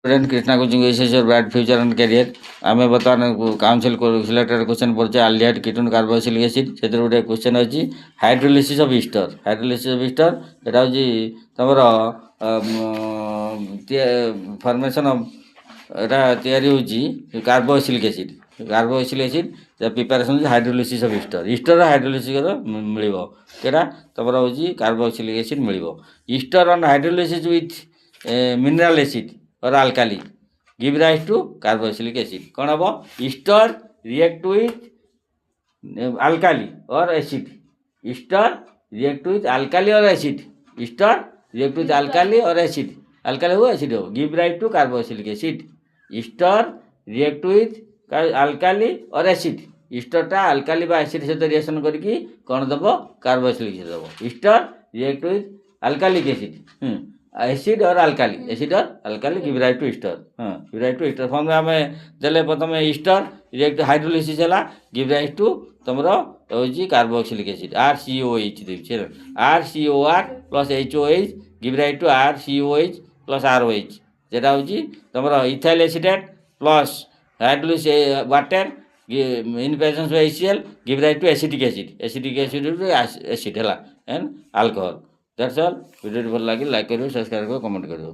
Student Krishna coaching is your bright future and career. आमे बर्तमान council selected question पड़े aldehyde ketone carboxylic acid से गोटे question अच्छी hydrolysis of ester hydrolysis of ester एटा होची तमरो फॉर्मेशन ऑफ एटा तयारी होची carboxylic acid the preparation hydrolysis of ester hydrolysis मिलिबो केटा तमरो होची कार्बोक्सिलिक एसिड मिलिबो ester on hydrolysis with mineral acid or alkali give rise to carboxylic acid कौन हम ester react with alkali or acid ester react with alkali or acid ester react with alkali or acid alkali हो acid हो give rise to carboxylic acid ester react with alkali or acid ester टा alkali बा acid सहित reaction करके कौन दबो carboxylic acid दबो ester react with alkalic acid acid और alkali give rise to ester give rise to ester form में हमें देले प्रथम ईस्टर रिएक्ट हाइड्रोलिसिस है गिव राइट टू तुम हूँ कार्बोक्सिलिक एसिड RCOH देछे RCOR plus HOH give rise to RCOH plus ROH जेटा हूँ तुम ethyl acetate plus hydrolysis water in presence of HCl give rise to acetic acid acid है and alcohol that's all video भल लगे like करो subscribe करो comment करो।